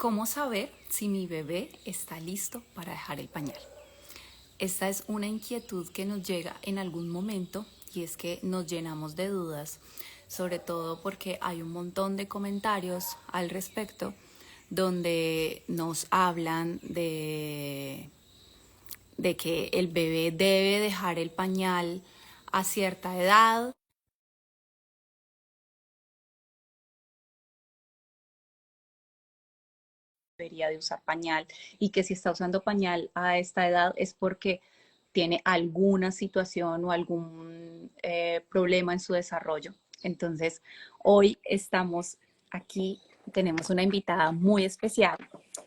¿Cómo saber si mi bebé está listo para dejar el pañal? Esta es una inquietud que nos llega en algún momento y es que nos llenamos de dudas, sobre todo porque hay un montón de comentarios al respecto donde nos hablan de que el bebé debe dejar el pañal a cierta edad. Debería de usar pañal y que si está usando pañal a esta edad es porque tiene alguna situación o algún problema en su desarrollo. Entonces, hoy estamos aquí, tenemos una invitada muy especial,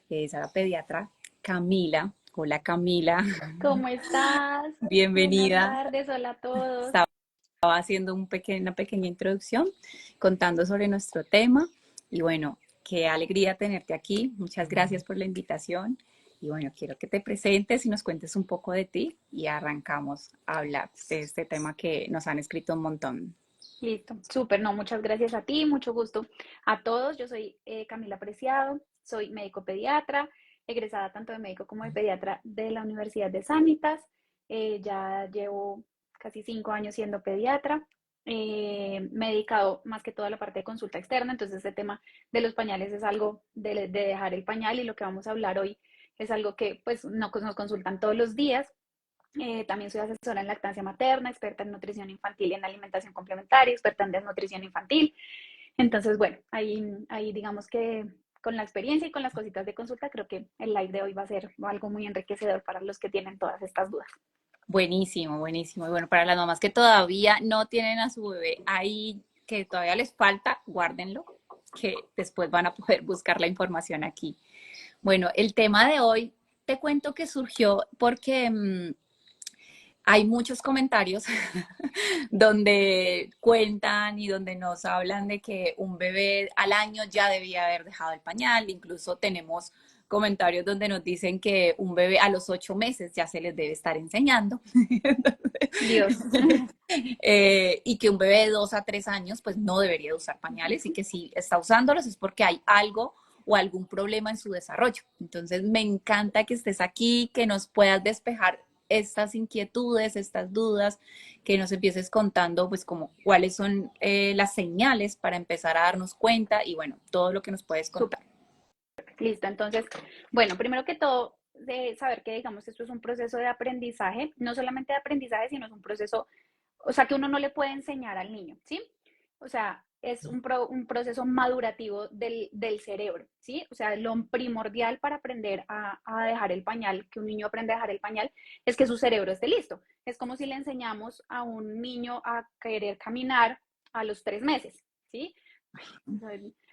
que es la pediatra Camila. Hola Camila, ¿Cómo estás? Buenas bienvenida. tardes, hola a todos. Estaba haciendo una pequeña introducción, contando sobre nuestro tema y bueno, qué alegría tenerte aquí. Muchas gracias por la invitación y bueno, quiero que te presentes y nos cuentes un poco de ti y arrancamos a hablar de este tema que nos han escrito un montón. Listo, súper, no, muchas gracias a ti, mucho gusto a todos. Yo soy Camila Preciado, soy médico pediatra, egresada tanto de médico como de pediatra de la Universidad de Sanitas. Ya llevo casi 5 años siendo pediatra. Me he dedicado más que todo a la parte de consulta externa, entonces este tema de los pañales es algo de dejar el pañal y lo que vamos a hablar hoy es algo que pues nos consultan todos los días. También soy asesora en lactancia materna, experta en nutrición infantil y en alimentación complementaria, experta en desnutrición infantil. Entonces, bueno, ahí digamos que con la experiencia y con las cositas de consulta, creo que el live de hoy va a ser algo muy enriquecedor para los que tienen todas estas dudas. Buenísimo, buenísimo. Y bueno, para las mamás que todavía no tienen a su bebé ahí, que todavía les falta, guárdenlo, que después van a poder buscar la información aquí. Bueno, el tema de hoy te cuento que surgió porque hay muchos comentarios donde cuentan y donde nos hablan de que un bebé al año ya debía haber dejado el pañal. Incluso tenemos comentarios donde nos dicen que un bebé a los 8 meses ya se les debe estar enseñando. Dios. Y que un bebé de 2 a 3 años pues no debería usar pañales y que si está usándolos es porque hay algo o algún problema en su desarrollo. Entonces me encanta que estés aquí, que nos puedas despejar estas inquietudes, estas dudas, que nos empieces contando pues como cuáles son las señales para empezar a darnos cuenta y bueno, todo lo que nos puedes Súper, contar. listo. Entonces, bueno, primero que todo, de saber que digamos esto es un proceso de aprendizaje, no solamente de aprendizaje, sino es un proceso, o sea, que uno no le puede enseñar al niño, ¿sí? O sea, es un proceso madurativo del cerebro, ¿sí? O sea, lo primordial para aprender a dejar el pañal, que un niño aprende a dejar el pañal, es que su cerebro esté listo. Es como si le enseñamos a un niño a querer caminar a los 3 meses, ¿sí?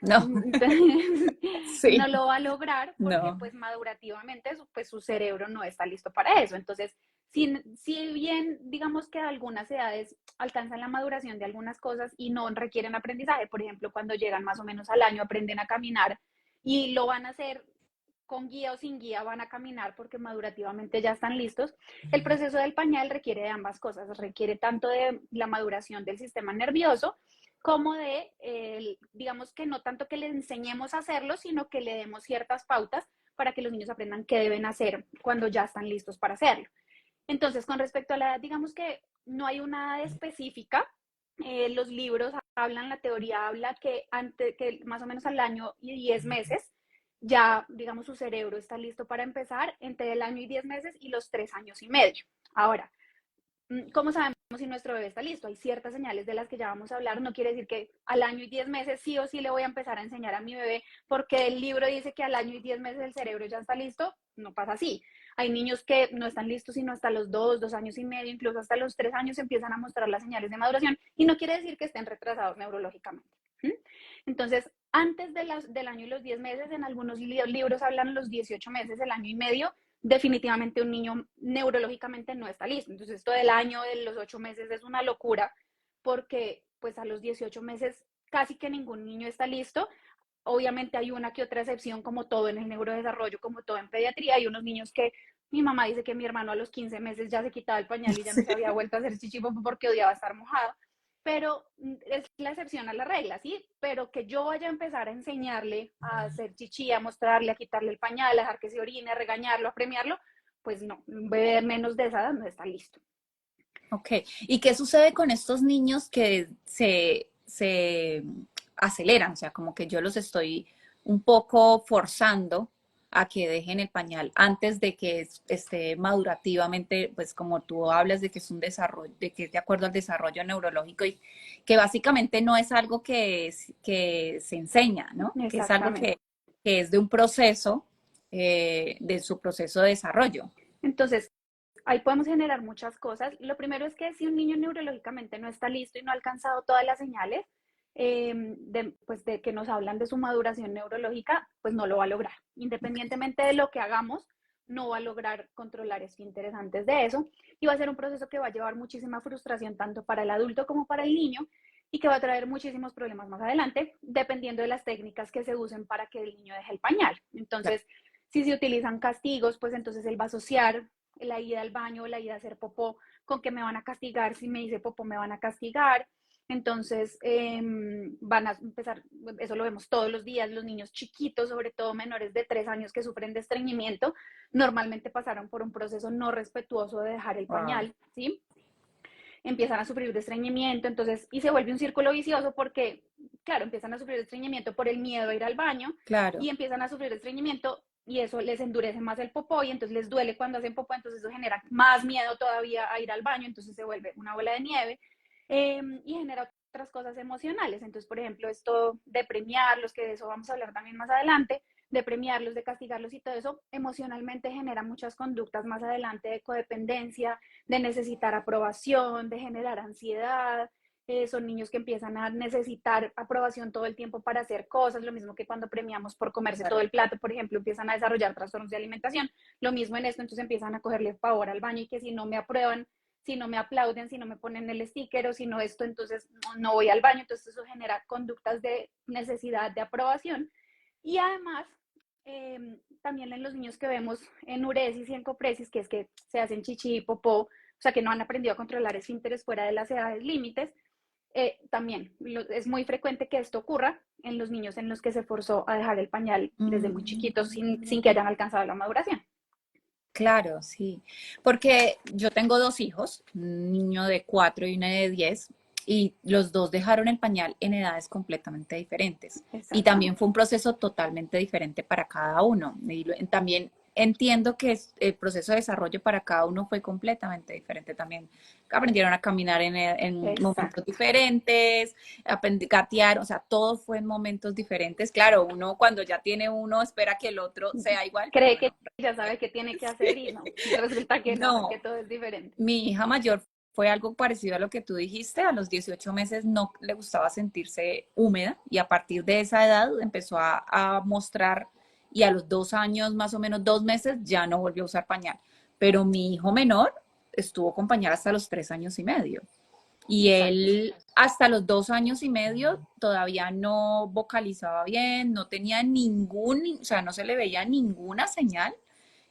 No, No sí, lo va a lograr porque no. pues madurativamente pues su cerebro no está listo para eso. Entonces, si bien digamos que a algunas edades alcanzan la maduración de algunas cosas y no requieren aprendizaje, por ejemplo, cuando llegan más o menos al año aprenden a caminar y lo van a hacer con guía o sin guía, van a caminar porque madurativamente ya están listos. El proceso del pañal requiere de ambas cosas, requiere tanto de la maduración del sistema nervioso como de, digamos que no tanto que le enseñemos a hacerlo, sino que le demos ciertas pautas para que los niños aprendan qué deben hacer cuando ya están listos para hacerlo. Entonces, con respecto a la edad, digamos que no hay una edad específica. Los libros hablan, la teoría habla que más o menos al año y 10 meses ya, digamos, su cerebro está listo para empezar entre el año y 10 meses y los 3 años y medio. Ahora, ¿cómo sabemos si nuestro bebé está listo? Hay ciertas señales de las que ya vamos a hablar. No quiere decir que al año y 10 meses sí o sí le voy a empezar a enseñar a mi bebé porque el libro dice que al año y 10 meses el cerebro ya está listo. No pasa así. Hay niños que no están listos sino hasta los 2 años y medio, incluso hasta los 3 años empiezan a mostrar las señales de maduración y no quiere decir que estén retrasados neurológicamente. Entonces, antes del año y los 10 meses, en algunos libros hablan los 18 meses, el año y medio, definitivamente un niño neurológicamente no está listo. Entonces, esto del año, de los 8 meses es una locura porque pues a los 18 meses casi que ningún niño está listo. Obviamente hay una que otra excepción, como todo en el neurodesarrollo, como todo en pediatría. Hay unos niños que mi mamá dice que mi hermano a los 15 meses ya se quitaba el pañal y ya no se había vuelto a hacer chichi porque odiaba estar mojado. pero es la excepción a la regla, ¿sí? Pero que yo vaya a empezar a enseñarle a hacer chichi, a mostrarle, a quitarle el pañal, a dejar que se orine, a regañarlo, a premiarlo, pues no, un bebé menos de esa edad no está listo. Ok, ¿y qué sucede con estos niños que se aceleran? O sea, como que yo los estoy un poco forzando a que dejen el pañal antes de que esté madurativamente, pues como tú hablas de que es un desarrollo, de que es de acuerdo al desarrollo neurológico y que básicamente no es algo que se enseña, ¿no? Que es algo Exactamente. que es de un proceso, de su proceso de desarrollo. Entonces, ahí podemos generar muchas cosas. Lo primero es que si un niño neurológicamente no está listo y no ha alcanzado todas las señales pues de que nos hablan de su maduración neurológica, pues no lo va a lograr. Independientemente de lo que hagamos, no va a lograr controlar esfínteres antes de eso y va a ser un proceso que va a llevar muchísima frustración tanto para el adulto como para el niño y que va a traer muchísimos problemas más adelante, dependiendo de las técnicas que se usen para que el niño deje el pañal. Entonces, si se utilizan castigos, pues entonces él va a asociar la ida al baño, la ida a hacer popó, con que me van a castigar, si me hice popó me van a castigar. Entonces van a empezar, eso lo vemos todos los días, los niños chiquitos, sobre todo menores de 3 años que sufren de estreñimiento, normalmente pasaron por un proceso no respetuoso de dejar el Wow. pañal, ¿sí? Empiezan a sufrir de estreñimiento, entonces, y se vuelve un círculo vicioso porque, claro, empiezan a sufrir de estreñimiento por el miedo a ir al baño Claro. y empiezan a sufrir de estreñimiento y eso les endurece más el popó y entonces les duele cuando hacen popó, entonces eso genera más miedo todavía a ir al baño, entonces se vuelve una bola de nieve y genera otras cosas emocionales. Entonces, por ejemplo, esto de premiarlos, que de eso vamos a hablar también más adelante, de premiarlos, de castigarlos y todo eso, emocionalmente genera muchas conductas más adelante de codependencia, de necesitar aprobación, de generar ansiedad. Son niños que empiezan a necesitar aprobación todo el tiempo para hacer cosas, lo mismo que cuando premiamos por comerse todo Claro. el plato, por ejemplo, empiezan a desarrollar trastornos de alimentación. Lo mismo en esto, entonces empiezan a cogerle favor al baño y que si no me aprueban, si no me aplauden, si no me ponen el sticker o si no esto, entonces no voy al baño. Entonces eso genera conductas de necesidad de aprobación. Y además, también en los niños que vemos en uresis y en copresis, que es que se hacen chichi y popó, o sea, que no han aprendido a controlar esfínteres fuera de las edades límites, también es muy frecuente que esto ocurra en los niños en los que se forzó a dejar el pañal desde muy chiquitos sin que hayan alcanzado la maduración. Claro, sí. Porque yo tengo dos hijos, un niño de 4 y una de 10, y los dos dejaron el pañal en edades completamente diferentes. Y también Exactamente. fue un proceso totalmente diferente para cada uno. Y también entiendo que el proceso de desarrollo para cada uno fue completamente diferente también. Aprendieron a caminar en momentos Exacto. diferentes, gatear, o sea, todo fue en momentos diferentes. Claro, uno cuando ya tiene uno espera que el otro sea igual, pero Cree que bueno. ya sabe qué tiene que hacer y no, resulta que no, que No, todo es diferente. mi hija mayor fue algo parecido a lo que tú dijiste. A los 18 meses no le gustaba sentirse húmeda y a partir de esa edad empezó a mostrar y a los 2 años, más o menos 2 meses, ya no volvió a usar pañal. Pero mi hijo menor estuvo con pañal hasta los 3 años y medio. Y Exacto. él hasta los 2 años y medio todavía no vocalizaba bien, no tenía o sea, no se le veía ninguna señal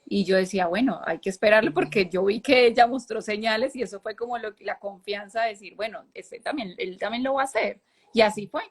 y yo decía, bueno, hay que esperarlo porque yo vi que ella mostró señales y eso fue como la confianza de decir, bueno, él también lo va a hacer. Y así fue.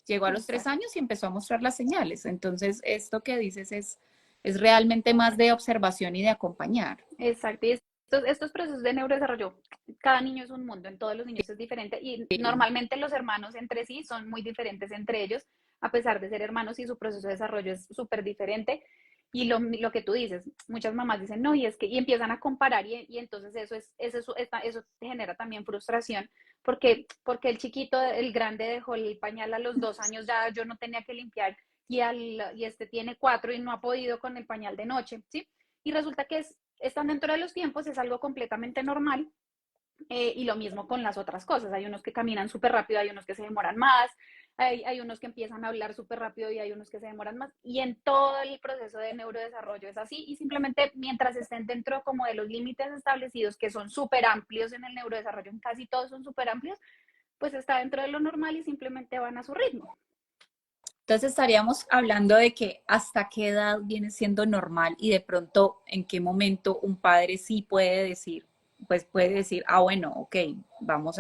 Llegó a los tres Exacto. años y empezó a mostrar las señales. Entonces, esto que dices es realmente más de observación y de acompañar. Exacto. Y estos procesos de neurodesarrollo, cada niño es un mundo, en todos los niños es diferente y normalmente los hermanos entre sí son muy diferentes entre ellos, a pesar de ser hermanos y su proceso de desarrollo es súper diferente. Y lo que tú dices, muchas mamás dicen, no, y es que, y empiezan a comparar y entonces eso genera también frustración, porque el chiquito, el grande dejó el pañal a los 2 años, ya yo no tenía que limpiar, y este tiene 4 y no ha podido con el pañal de noche, ¿sí? Y resulta que están dentro de los tiempos, es algo completamente normal, y lo mismo con las otras cosas. Hay unos que caminan súper rápido, hay unos que se demoran más, hay unos que empiezan a hablar súper rápido y hay unos que se demoran más. Y en todo el proceso de neurodesarrollo es así. Y simplemente mientras estén dentro como de los límites establecidos, que son súper amplios en el neurodesarrollo, en casi todos son súper amplios, pues está dentro de lo normal y simplemente van a su ritmo. Entonces estaríamos hablando de que hasta qué edad viene siendo normal y de pronto en qué momento un padre sí puede decir, pues puede decir, ah, bueno, ok, vamos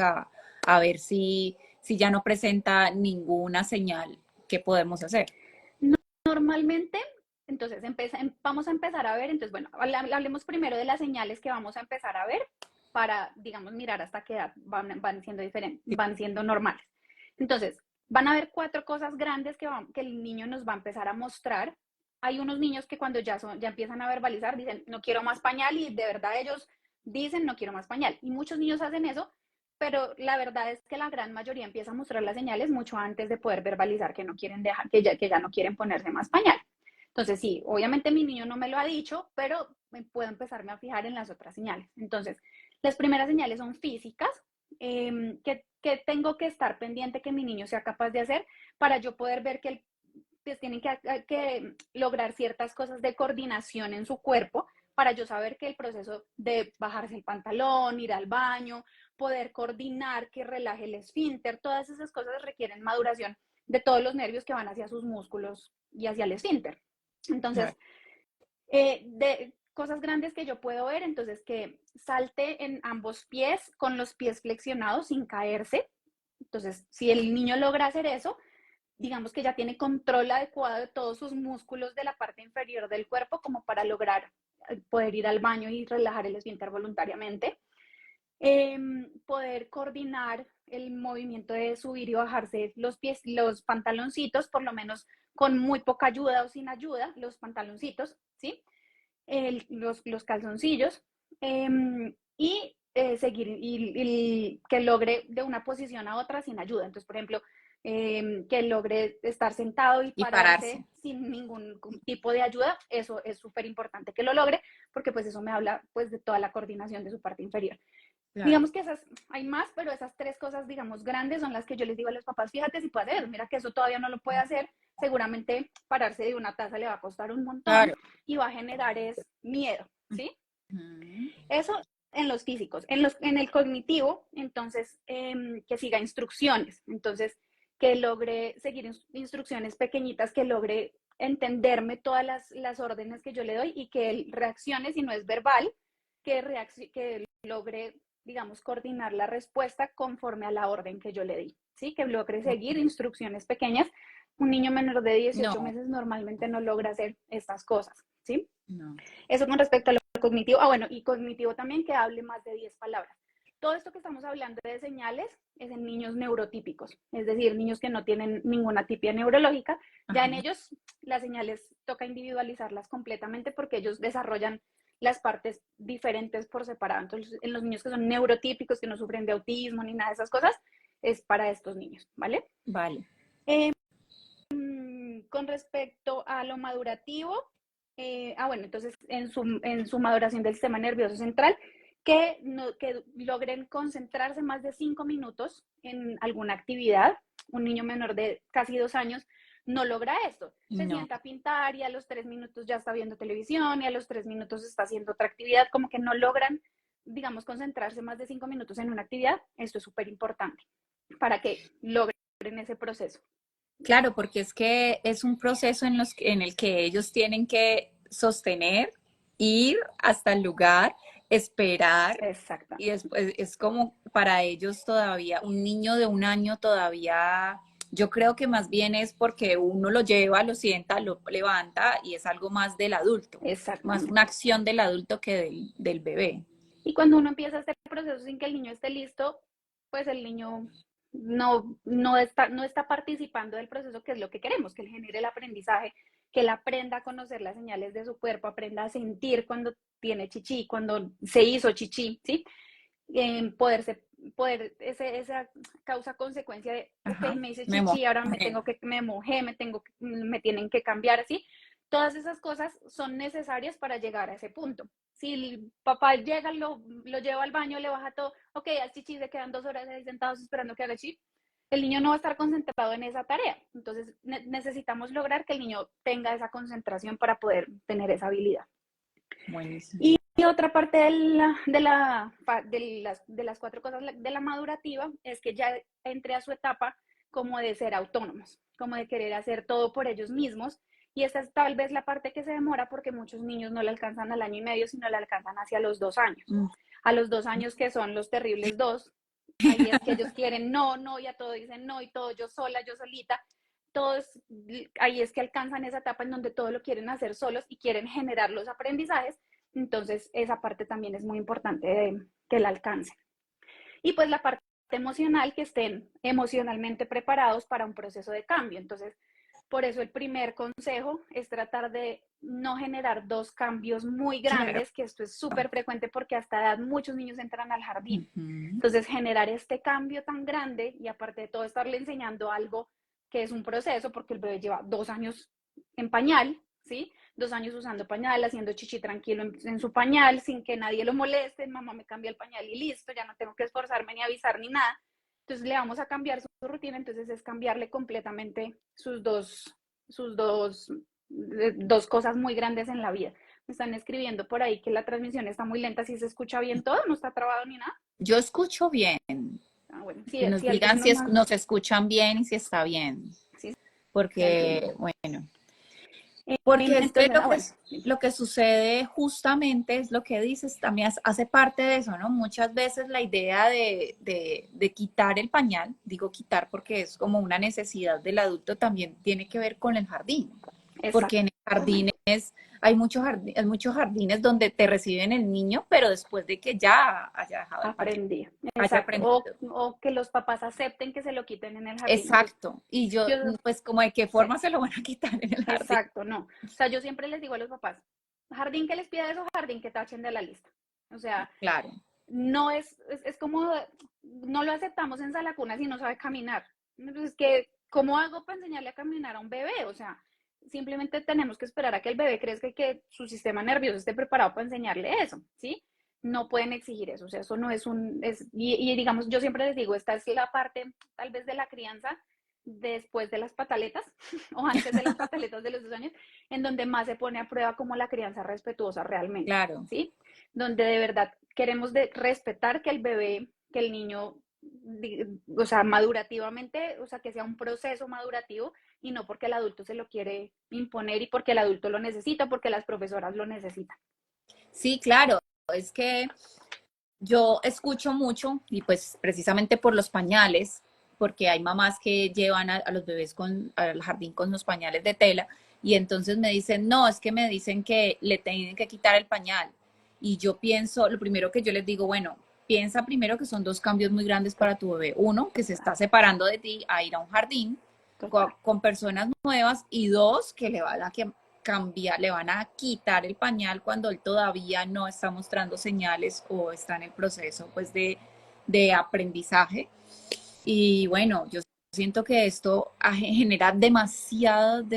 a ver si ya no presenta ninguna señal, ¿qué podemos hacer? Normalmente, entonces vamos a empezar a ver, entonces bueno, hablemos primero de las señales que vamos a empezar a ver para, digamos, mirar hasta qué edad van siendo diferentes, van siendo normales. Entonces, van a haber 4 cosas grandes que el niño nos va a empezar a mostrar. Hay unos niños que cuando ya empiezan a verbalizar dicen, no quiero más pañal, y de verdad ellos dicen, no quiero más pañal. Y muchos niños hacen eso, pero la verdad es que la gran mayoría empieza a mostrar las señales mucho antes de poder verbalizar que no quieren dejar, que ya no quieren ponerse más pañal. Entonces, sí, obviamente mi niño no me lo ha dicho, pero puedo empezarme a fijar en las otras señales. Entonces, las primeras señales son físicas, que tengo que estar pendiente que mi niño sea capaz de hacer para yo poder ver que pues, tienen que lograr ciertas cosas de coordinación en su cuerpo para yo saber que el proceso de bajarse el pantalón, ir al baño, poder coordinar, que relaje el esfínter, todas esas cosas requieren maduración de todos los nervios que van hacia sus músculos y hacia el esfínter. Entonces, de cosas grandes que yo puedo ver, entonces que salte en ambos pies con los pies flexionados sin caerse. Entonces, si el niño logra hacer eso, digamos que ya tiene control adecuado de todos sus músculos de la parte inferior del cuerpo como para lograr poder ir al baño y relajar el esfínter voluntariamente. Poder coordinar el movimiento de subir y bajarse los pies, los pantaloncitos, por lo menos con muy poca ayuda o sin ayuda, los pantaloncitos, ¿sí? Los calzoncillos, y seguir y que logre de una posición a otra sin ayuda. Entonces, por ejemplo, que logre estar sentado y pararse sin ningún tipo de ayuda, eso es súper importante que lo logre, porque pues eso me habla pues de toda la coordinación de su parte inferior. Claro. Digamos que hay más, pero esas 3 cosas, digamos, grandes son las que yo les digo a los papás, fíjate si puede hacer, mira que eso todavía no lo puede hacer, seguramente pararse de una taza le va a costar un montón, claro, y va a generar miedo, ¿sí? Eso en los físicos. En el cognitivo, entonces, que siga instrucciones, entonces, que logre seguir instrucciones pequeñitas, que logre entenderme todas las órdenes que yo le doy y que él reaccione, si no es verbal, que logre, digamos, coordinar la respuesta conforme a la orden que yo le di, ¿sí? Que logre seguir instrucciones pequeñas. Un niño menor de 18 meses normalmente no logra hacer estas cosas, ¿sí? No. Eso con respecto a lo cognitivo. Ah, bueno, y cognitivo también, que hable más de 10 palabras. Todo esto que estamos hablando de señales es en niños neurotípicos, es decir, niños que no tienen ninguna atipia neurológica. Ya en ellos las señales toca individualizarlas completamente porque ellos desarrollan las partes diferentes por separado. Entonces, en los niños que son neurotípicos, que no sufren de autismo ni nada de esas cosas, es para estos niños, ¿vale? Vale. Con respecto a lo madurativo, bueno, entonces en su maduración del sistema nervioso central, que logren concentrarse más de 5 minutos en alguna actividad. Un niño menor de casi 2 años no logra esto. Se sienta a pintar y a los 3 minutos ya está viendo televisión y a los 3 minutos está haciendo otra actividad, como que no logran, digamos, concentrarse más de 5 minutos en una actividad. Esto es súper importante para que logren ese proceso. Claro, porque es que es un proceso en el que ellos tienen que sostener, ir hasta el lugar, esperar. Exacto. Y después es como para ellos todavía, un niño de 1 año todavía, yo creo que más bien es porque uno lo lleva, lo sienta, lo levanta y es algo más del adulto. Más una acción del adulto que del bebé. Y cuando uno empieza este proceso sin que el niño esté listo, pues el niño no está participando del proceso, que es lo que queremos, que él genere el aprendizaje, que él aprenda a conocer las señales de su cuerpo, aprenda a sentir cuando tiene chichi, cuando se hizo chichi, ¿sí? Esa causa-consecuencia de, ok, me hice chichi, ahora me mojé, me tienen que cambiar, ¿sí? Todas esas cosas son necesarias para llegar a ese punto. Si el papá llega, lo lleva al baño, le baja todo, ok, haz chichi, se quedan 2 horas ahí sentados esperando que haga chichi, el niño no va a estar concentrado en esa tarea. Entonces necesitamos lograr que el niño tenga esa concentración para poder tener esa habilidad. Buenísimo. Y otra parte de las 4 cosas de la madurativa es que ya entre a su etapa como de ser autónomos, como de querer hacer todo por ellos mismos. Y esta es tal vez la parte que se demora porque muchos niños no la alcanzan al 1 año y medio, sino la alcanzan hacia los 2 años. A los 2 años, que son los terribles 2, ahí es que ellos quieren no, no, y a todo dicen no, y todo yo sola, yo solita. Todos, ahí es que alcanzan esa etapa en donde todo lo quieren hacer solos y quieren generar los aprendizajes. Entonces, esa parte también es muy importante de que la alcancen. Y pues la parte emocional, que estén emocionalmente preparados para un proceso de cambio. Entonces, por eso el primer consejo es tratar de no generar dos cambios muy Claro. grandes, que esto es súper frecuente porque a esta edad muchos niños entran al jardín. Ujú. Entonces, generar este cambio tan grande y aparte de todo estarle enseñando algo que es un proceso, porque el bebé lleva 2 años en pañal, ¿sí? 2 años usando pañal, haciendo chichi tranquilo en su pañal, sin que nadie lo moleste, mamá me cambia el pañal y listo, ya no tengo que esforzarme ni avisar ni nada. Entonces le vamos a cambiar su rutina, entonces es cambiarle completamente sus dos cosas muy grandes en la vida. Me están escribiendo por ahí que la transmisión está muy lenta, si se escucha bien todo, no está trabado ni nada. Yo escucho bien, Ah, bueno, que nos si digan si alguien más, nos escuchan bien y si está bien, sí, si porque, alguien. bueno, porque es que Entonces, bueno, lo que sucede justamente es lo que dices, también hace parte de eso, ¿no? Muchas veces la idea de quitar el pañal, digo quitar porque es como una necesidad del adulto, también tiene que ver con el jardín, porque en el jardín hay muchos jardines donde te reciben el niño, pero después de que ya haya dejado el pañal, aprendí, haya exacto. aprendido. O que los papás acepten que se lo quiten en el jardín. Entonces, Exacto. Y yo, yo, pues, como de qué sí, forma se lo van a quitar en el jardín. exacto, no. O sea, yo siempre les digo a los papás, jardín que les pida eso, jardín que tachen de la lista. O sea, Claro, no es como, no lo aceptamos en sala cuna si no sabe caminar. Entonces, ¿cómo hago para enseñarle a caminar a un bebé? O sea, simplemente tenemos que esperar a que el bebé crezca y que su sistema nervioso esté preparado para enseñarle eso, ¿sí? No pueden exigir eso, o sea, eso no es y digamos, yo siempre les digo, esta es la parte tal vez de la crianza después de las pataletas o antes de las pataletas de los 2 años, en donde más se pone a prueba como la crianza respetuosa realmente, claro. ¿sí? Donde de verdad queremos respetar que el bebé, que el niño, o sea, madurativamente, o sea, que sea un proceso madurativo y no porque el adulto se lo quiere imponer y porque el adulto lo necesita, porque las profesoras lo necesitan. Sí, claro. Es que yo escucho mucho y pues precisamente por los pañales, porque hay mamás que llevan a los bebés al jardín con los pañales de tela y entonces me dicen, no, es que me dicen que le tienen que quitar el pañal. Y yo pienso, lo primero que yo les digo, bueno, piensa primero que son dos cambios muy grandes para tu bebé. Uno, que se está separando de ti a ir a un jardín Total. con personas nuevas y dos, que le van a cambiar, le van a quitar el pañal cuando él todavía no está mostrando señales o está en el proceso pues de aprendizaje. Y bueno, yo siento que esto genera demasiadas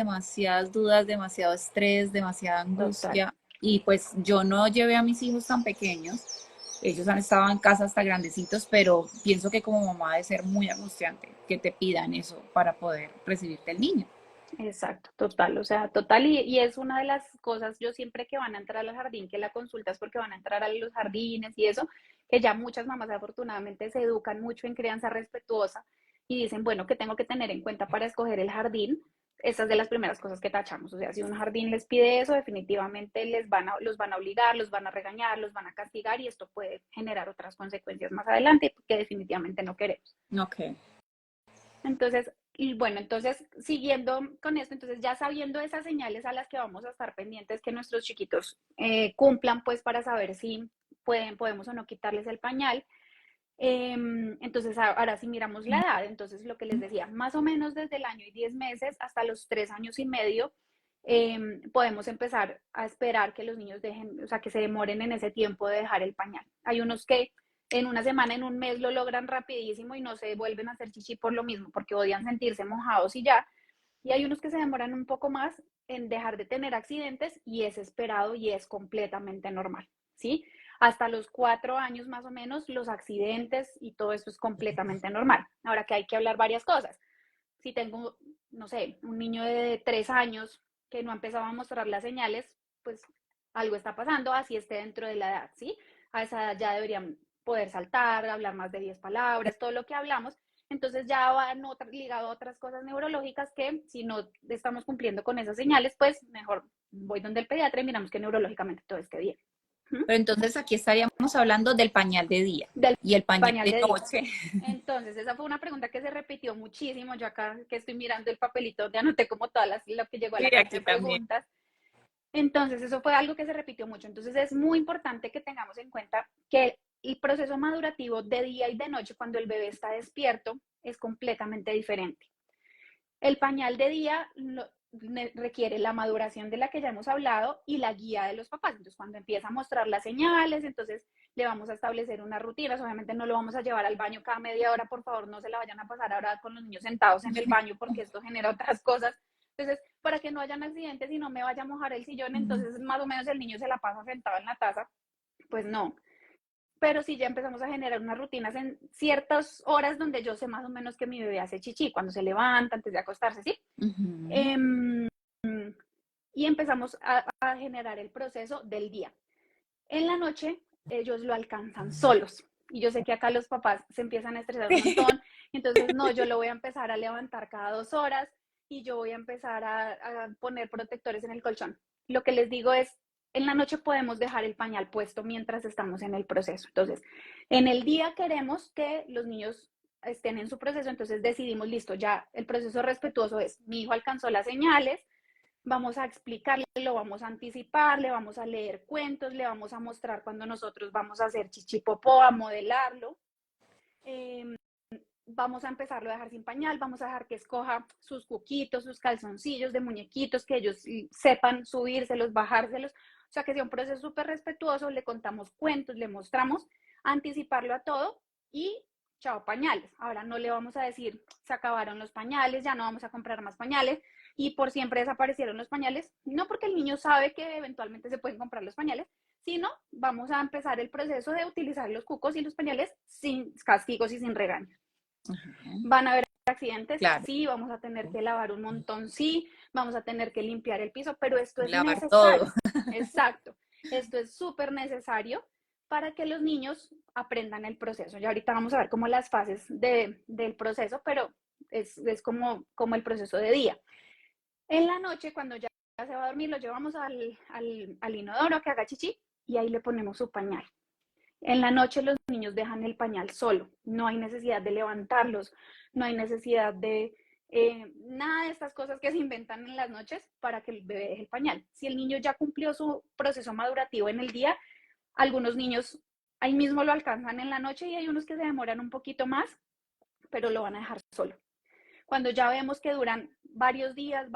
dudas, demasiado estrés, demasiada Total. angustia. Y pues yo no llevé a mis hijos tan pequeños, ellos han estado en casa hasta grandecitos, pero pienso que como mamá debe ser muy angustiante que te pidan eso para poder recibirte el niño. Exacto, total, o sea, total, y es una de las cosas, yo siempre que van a entrar al jardín, que la consulta es porque van a entrar a los jardines y eso, que ya muchas mamás afortunadamente se educan mucho en crianza respetuosa y dicen, bueno, ¿qué tengo que tener en cuenta para escoger el jardín? Esa es de las primeras cosas que tachamos, o sea, si un jardín les pide eso, definitivamente los van a obligar, los van a regañar, los van a castigar y esto puede generar otras consecuencias más adelante que definitivamente no queremos. Ok. Entonces, y bueno, entonces siguiendo con esto, entonces ya sabiendo esas señales a las que vamos a estar pendientes que nuestros chiquitos cumplan, pues para saber si podemos o no quitarles el pañal. Entonces, ahora si miramos la edad, entonces lo que les decía, más o menos desde el año y 10 meses hasta los 3 años y medio, podemos empezar a esperar que los niños dejen, o sea, que se demoren en ese tiempo de dejar el pañal. Hay unos que en una semana, en un mes lo logran rapidísimo y no se vuelven a hacer chichi por lo mismo, porque odian sentirse mojados y ya. Y hay unos que se demoran un poco más en dejar de tener accidentes y es esperado y es completamente normal, ¿sí? Hasta los 4 años más o menos, los accidentes y todo eso es completamente normal. Ahora que hay que hablar varias cosas. Si tengo, no sé, un niño de 3 años que no ha empezado a mostrar las señales, pues algo está pasando, así esté dentro de la edad, ¿sí? A esa edad ya deberían poder saltar, hablar más de 10 palabras, todo lo que hablamos. Entonces ya va ligado a otras cosas neurológicas que si no estamos cumpliendo con esas señales, pues mejor voy donde el pediatra y miramos que neurológicamente todo esté bien. ¿Mm? Pero entonces aquí estaríamos hablando del pañal de día Del y el pañal pañal de de día. noche. Entonces, esa fue una pregunta que se repitió muchísimo. Yo acá que estoy mirando el papelito donde anoté como lo que llegó a Sí, la caja aquí de también. preguntas. Entonces, eso fue algo que se repitió mucho. Entonces, es muy importante que tengamos en cuenta que el proceso madurativo de día y de noche, cuando el bebé está despierto, es completamente diferente. El pañal de día requiere la maduración de la que ya hemos hablado y la guía de los papás. Entonces, cuando empieza a mostrar las señales, entonces le vamos a establecer unas rutinas. Obviamente no lo vamos a llevar al baño cada media hora, por favor, no se la vayan a pasar ahora con los niños sentados en el baño porque esto genera otras cosas. Entonces, para que no hayan accidentes y no me vaya a mojar el sillón, entonces más o menos el niño se la pasa sentado en la taza, pues no. Pero sí ya empezamos a generar unas rutinas en ciertas horas donde yo sé más o menos que mi bebé hace chichi, cuando se levanta, antes de acostarse, ¿sí? Ujú. Eh, y empezamos a generar el proceso del día. En la noche ellos lo alcanzan solos. Y yo sé que acá los papás se empiezan a estresar un montón. Entonces, no, yo lo voy a empezar a levantar cada 2 horas y yo voy a empezar a poner protectores en el colchón. Lo que les digo es, en la noche podemos dejar el pañal puesto mientras estamos en el proceso. Entonces, en el día queremos que los niños estén en su proceso, entonces decidimos, listo, ya el proceso respetuoso es, mi hijo alcanzó las señales, vamos a explicarle, lo vamos a anticipar, le vamos a leer cuentos, le vamos a mostrar cuando nosotros vamos a hacer chichipopó, a modelarlo. Eh, Vamos a empezarlo a dejar sin pañal, vamos a dejar que escoja sus cuquitos, sus calzoncillos de muñequitos, que ellos sepan subírselos, bajárselos. O sea, que sea un proceso súper respetuoso, le contamos cuentos, le mostramos, anticiparlo a todo y chao pañales. Ahora no le vamos a decir, se acabaron los pañales, ya no vamos a comprar más pañales y por siempre desaparecieron los pañales. No porque el niño sabe que eventualmente se pueden comprar los pañales, sino vamos a empezar el proceso de utilizar los cucos y los pañales sin castigos y sin regaños. Ajá, ¿Van a haber accidentes? claro, Sí, vamos a tener que lavar un montón, sí, vamos a tener que limpiar el piso, pero esto es lavar todo. necesario. Exacto. Esto es súper necesario para que los niños aprendan el proceso. Ya ahorita vamos a ver como las fases del proceso, pero es como el proceso de día. En la noche, cuando ya se va a dormir, lo llevamos al inodoro a que haga chichi y ahí le ponemos su pañal. En la noche los niños dejan el pañal solo, no hay necesidad de levantarlos, no hay necesidad de nada de estas cosas que se inventan en las noches para que el bebé deje el pañal. Si el niño ya cumplió su proceso madurativo en el día, algunos niños ahí mismo lo alcanzan en la noche y hay unos que se demoran un poquito más, pero lo van a dejar solo. Cuando ya vemos que duran varios días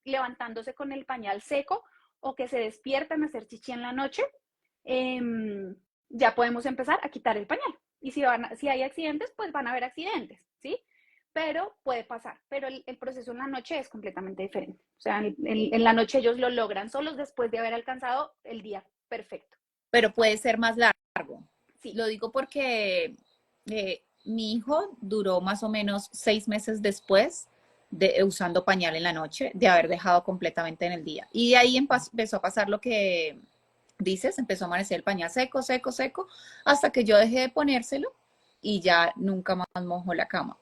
levantándose con el pañal seco o que se despiertan a hacer chichi en la noche, eh, ya podemos empezar a quitar el pañal. Y si hay accidentes, pues van a haber accidentes, ¿sí? Pero puede pasar. Pero el proceso en la noche es completamente diferente. O sea, en la noche ellos lo logran solos después de haber alcanzado el día perfecto. Pero puede ser más largo. Sí, Lo digo porque mi hijo duró más o menos 6 meses después de usando pañal en la noche, de haber dejado completamente en el día. Y de ahí empezó a pasar lo que dices, empezó a amanecer el pañal seco, seco, seco, hasta que yo dejé de ponérselo y ya nunca más mojó la cama.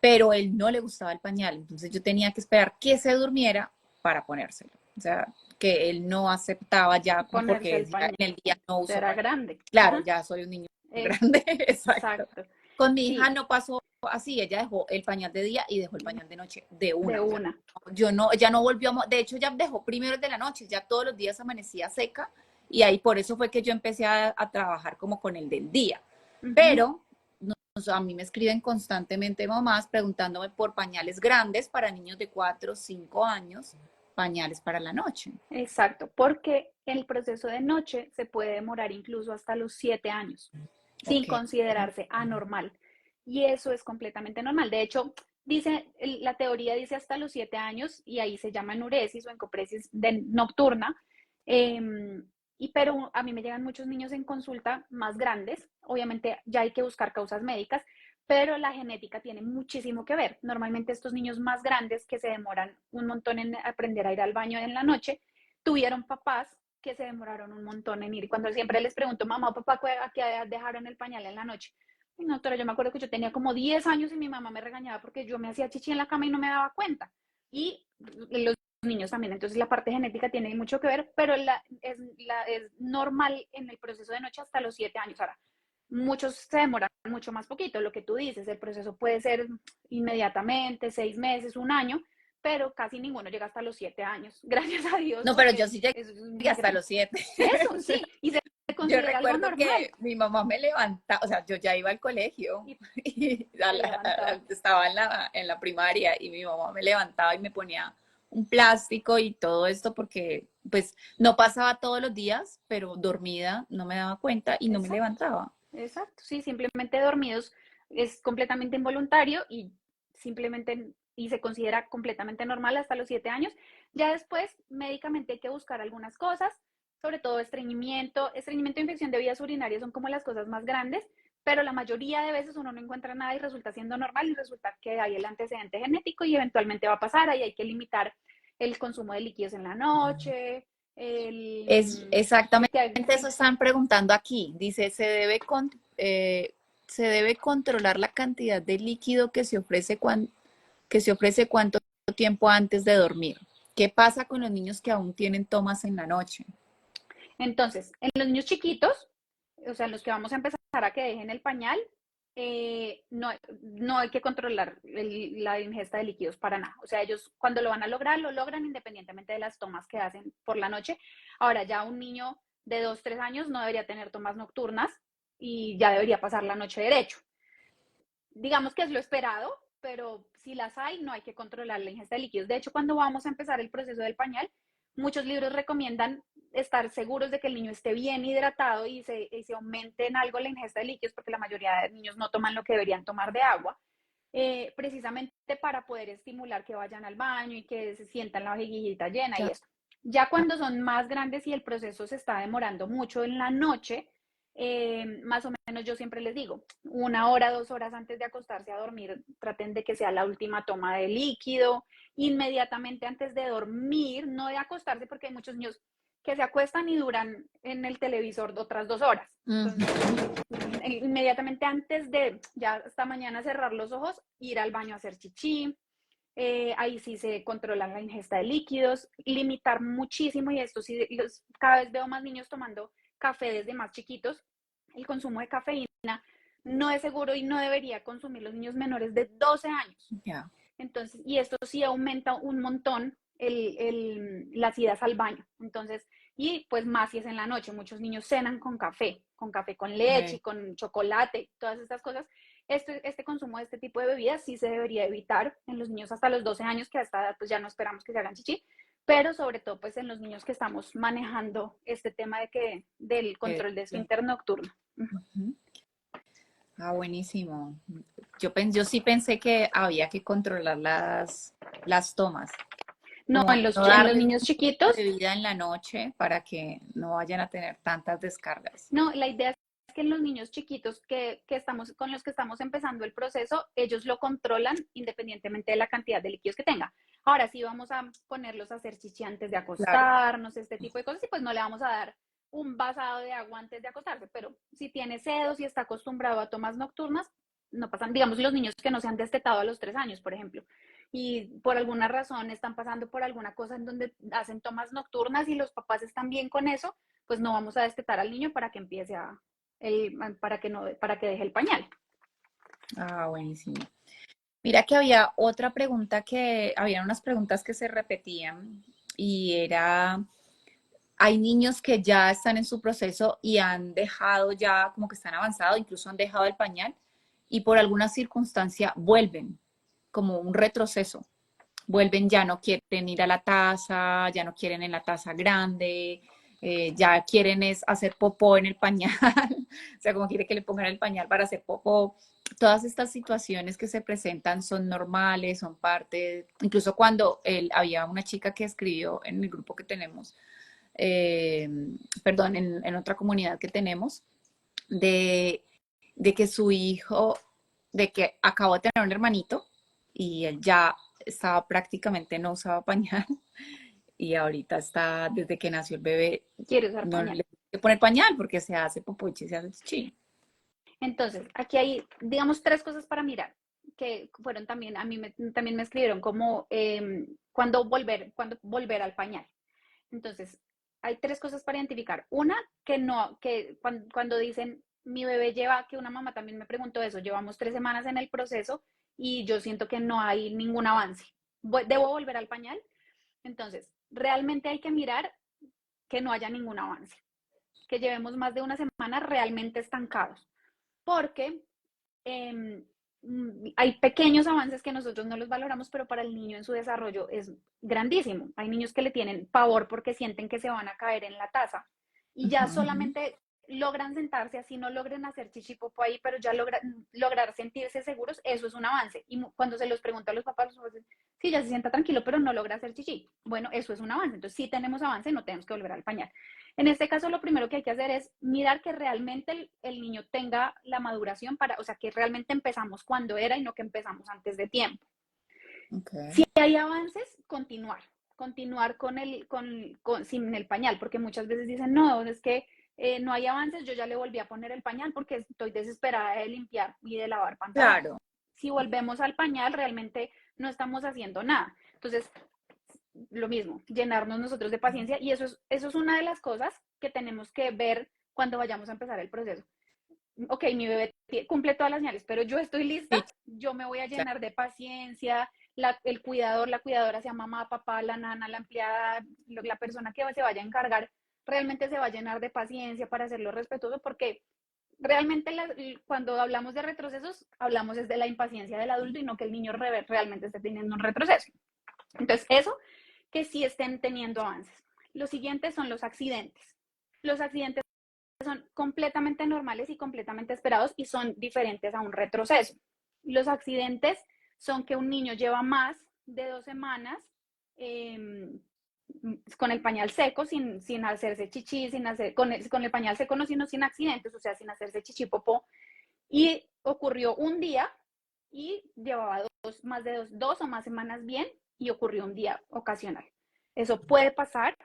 Pero él no le gustaba el pañal, entonces yo tenía que esperar que se durmiera para ponérselo. O sea, que él no aceptaba ya ponerse porque el decía pañal. en el día no uso Era pañal. grande. Claro, Ajá. ya soy un niño Es, grande, exacto. exacto. Con mi hija Sí, no pasó así, ella dejó el pañal de día y dejó el pañal de noche de de una. O sea, una. yo no, ya no volvió, de hecho ya dejó primero el de la noche, ya todos los días amanecía seca y ahí por eso fue que yo empecé a trabajar como con el del día. Ujú. Pero a mí me escriben constantemente mamás preguntándome por pañales grandes para niños de 4 o 5 años, pañales para la noche. Exacto, porque el proceso de noche se puede demorar incluso hasta los 7 años, sin Ok. considerarse anormal. Y eso es completamente normal. De hecho, la teoría dice hasta los 7 años y ahí se llama enuresis o encopresis nocturna. Pero a mí me llegan muchos niños en consulta más grandes. Obviamente ya hay que buscar causas médicas, pero la genética tiene muchísimo que ver. Normalmente estos niños más grandes que se demoran un montón en aprender a ir al baño en la noche, tuvieron papás que se demoraron un montón en ir. Cuando siempre les pregunto, mamá o papá, ¿a qué edad dejaron el pañal en la noche? Y no, pero yo me acuerdo que yo tenía como 10 años y mi mamá me regañaba porque yo me hacía chichi en la cama y no me daba cuenta. Y los niños también. Entonces la parte genética tiene mucho que ver, pero es normal en el proceso de noche hasta los 7 años. Ahora, muchos se demoran mucho más poquito, lo que tú dices, el proceso puede ser inmediatamente, 6 meses, un año, pero casi ninguno llega hasta los 7 años, gracias a Dios, No, pero yo porque sí eso es llegué muy hasta grande. los 7. Eso, sí, y se Yo considera algo recuerdo normal. que mi mamá me levantaba, o sea, yo ya iba al colegio Y y te levantaba. estaba en la primaria y mi mamá me levantaba y me ponía un plástico y todo esto porque pues no pasaba todos los días, pero dormida no me daba cuenta y no me Exacto, levantaba. exacto, sí, simplemente dormidos es completamente involuntario y simplemente y se considera completamente normal hasta los 7 años. Ya después, médicamente hay que buscar algunas cosas, sobre todo estreñimiento e infección de vías urinarias son como las cosas más grandes, pero la mayoría de veces uno no encuentra nada y resulta siendo normal y resulta que hay el antecedente genético y eventualmente va a pasar, ahí hay que limitar el consumo de líquidos en la noche, Es el, exactamente eso sí. están preguntando aquí. Dice, se debe controlar la cantidad de líquido que se ofrece cuánto tiempo antes de dormir. ¿Qué pasa con los niños que aún tienen tomas en la noche? Entonces, en los niños chiquitos, o sea, los que vamos a empezar a que dejen el pañal, no hay que controlar la ingesta de líquidos para nada. O sea, ellos cuando lo van a lograr, lo logran independientemente de las tomas que hacen por la noche. Ahora, ya un niño de 2, 3 años no debería tener tomas nocturnas y ya debería pasar la noche derecho. Digamos que es lo esperado, pero si las hay, no hay que controlar la ingesta de líquidos. De hecho, cuando vamos a empezar el proceso del pañal, muchos libros recomiendan estar seguros de que el niño esté bien hidratado y se aumente en algo la ingesta de líquidos, porque la mayoría de niños no toman lo que deberían tomar de agua, precisamente para poder estimular que vayan al baño y que se sientan la vajillita llena y esto. Ya cuando son más grandes y el proceso se está demorando mucho en la noche, más o menos yo siempre les digo, 1 hora, 2 horas antes de acostarse a dormir, traten de que sea la última toma de líquido, inmediatamente antes de dormir, no de acostarse, porque hay muchos niños que se acuestan y duran en el televisor otras 2 horas. Entonces, inmediatamente antes de ya hasta mañana cerrar los ojos, ir al baño a hacer chichi. Ahí sí se controla la ingesta de líquidos, limitar muchísimo, y esto sí, cada vez veo más niños tomando café desde más chiquitos. El consumo de cafeína no es seguro y no debería consumir los niños menores de 12 años. Ya. Entonces, y esto sí aumenta un montón las idas al baño. Entonces, y pues más si es en la noche, muchos niños cenan con café con leche, Okay. con chocolate, todas estas cosas. Este consumo de este tipo de bebidas sí se debería evitar en los niños hasta los 12 años, que a esta edad pues ya no esperamos que se hagan chichi, pero sobre todo pues en los niños que estamos manejando este tema del control de esfínter nocturno. Uh-huh. Ah, buenísimo. Yo sí pensé que había que controlar las tomas, No, como no en los darles niños mucha chiquitos. bebida en la noche para que no vayan a tener tantas descargas. No, la idea es que los niños chiquitos con los que estamos empezando el proceso, ellos lo controlan independientemente de la cantidad de líquidos que tenga. Ahora sí vamos a ponerlos a hacer chichi antes de Claro. acostarnos, este tipo de cosas, y pues no le vamos a dar un vasado de agua antes de acostarse, pero si tiene sedos y está acostumbrado a tomas nocturnas, no pasan, digamos, los niños que no se han destetado a los 3 años, por ejemplo, y por alguna razón están pasando por alguna cosa en donde hacen tomas nocturnas y los papás están bien con eso, pues no vamos a destetar al niño para que empiece para que deje el pañal. Ah, buenísimo. Mira que había otra pregunta había unas preguntas que se repetían y era, hay niños que ya están en su proceso y han dejado ya, como que están avanzados, incluso han dejado el pañal y por alguna circunstancia vuelven, como un retroceso. Vuelven, ya no quieren ir a la taza, ya no quieren en la taza grande, ya quieren es hacer popó en el pañal, o sea, como quiere que le pongan el pañal para hacer popó. Todas estas situaciones que se presentan son normales, son parte, incluso cuando había una chica que escribió en el grupo que tenemos, eh, perdón, en otra comunidad que tenemos, de, de que su hijo, de que acabó de tener un hermanito y él ya estaba prácticamente no usaba pañal y ahorita está, desde que nació el bebé, Quiere usar no le pañal. tiene que poner pañal porque se hace popoche, se hace chichi. Entonces, aquí hay, digamos, 3 cosas para mirar, que fueron también, también me escribieron como cuando volver al pañal. Entonces, hay tres cosas para identificar. Una, que cuando dicen, mi bebé lleva, que una mamá también me preguntó eso, llevamos 3 semanas en el proceso y yo siento que no hay ningún avance. ¿Debo volver al pañal? Entonces, realmente hay que mirar que no haya ningún avance, que llevemos más de una semana realmente estancados, porque hay pequeños avances que nosotros no los valoramos, pero para el niño en su desarrollo es grandísimo. Hay niños que le tienen pavor porque sienten que se van a caer en la taza y ya solamente logran sentarse, así no logren hacer chichi popó ahí, pero ya lograr sentirse seguros, eso es un avance. Y cuando se los pregunto a los papás dicen, sí, ya se sienta tranquilo, pero no logra hacer chichi. Bueno, eso es un avance. Entonces, sí tenemos avance, no tenemos que volver al pañal. En este caso, lo primero que hay que hacer es mirar que realmente el niño tenga la maduración o sea, que realmente empezamos cuando era y no que empezamos antes de tiempo. Okay. Si hay avances, continuar sin el pañal, porque muchas veces dicen, no, es que no hay avances, yo ya le volví a poner el pañal porque estoy desesperada de limpiar y de lavar pantalones. Claro. Si volvemos al pañal, realmente no estamos haciendo nada. Entonces, lo mismo, llenarnos nosotros de paciencia y eso es una de las cosas que tenemos que ver cuando vayamos a empezar el proceso. Ok, mi bebé cumple todas las señales, pero yo estoy lista, Sí. yo me voy a llenar de paciencia, el cuidador, la cuidadora, sea mamá, papá, la nana, la empleada, la persona que se vaya a encargar, realmente se va a llenar de paciencia para hacerlo respetuoso, porque realmente cuando hablamos de retrocesos, hablamos desde la impaciencia del adulto y no que el niño realmente esté teniendo un retroceso. Entonces, eso, que sí estén teniendo avances. Lo siguiente son los accidentes. Los accidentes son completamente normales y completamente esperados y son diferentes a un retroceso. Los accidentes son que un niño lleva más de 2 semanas con el pañal seco, sin hacerse chichi, con el pañal seco no, sino sin accidentes, o sea, sin hacerse chichi popó, y ocurrió un día y llevaba más de dos o más semanas bien y ocurrió un día ocasional. Eso puede pasar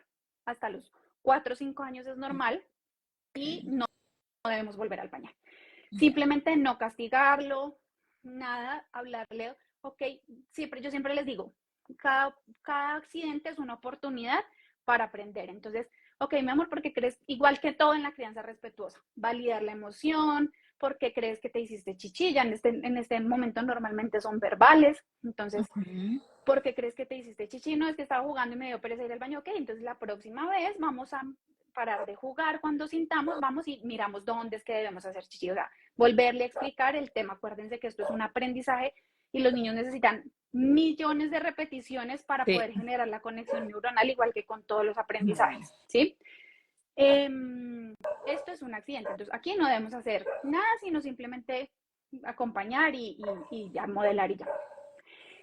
hasta los 4 o 5 años, es normal, y no debemos volver al pañal. Simplemente no castigarlo, nada, hablarle, ok, yo siempre les digo, cada accidente es una oportunidad para aprender. Entonces, ok, mi amor, ¿por qué crees? Igual que todo en la crianza respetuosa, validar la emoción, ¿por qué crees que te hiciste chichilla? En este momento normalmente son verbales, entonces, ¿por qué crees que te hiciste chichi? No, es que estaba jugando y me dio pereza ir al baño. Ok, entonces la próxima vez vamos a parar de jugar cuando sintamos, vamos y miramos dónde es que debemos hacer chichi. O sea, volverle a explicar el tema. Acuérdense que esto es un aprendizaje y los niños necesitan millones de repeticiones para poder generar la conexión neuronal, igual que con todos los aprendizajes, ¿sí? Esto es un accidente, entonces aquí no debemos hacer nada, sino simplemente acompañar y ya modelar y ya.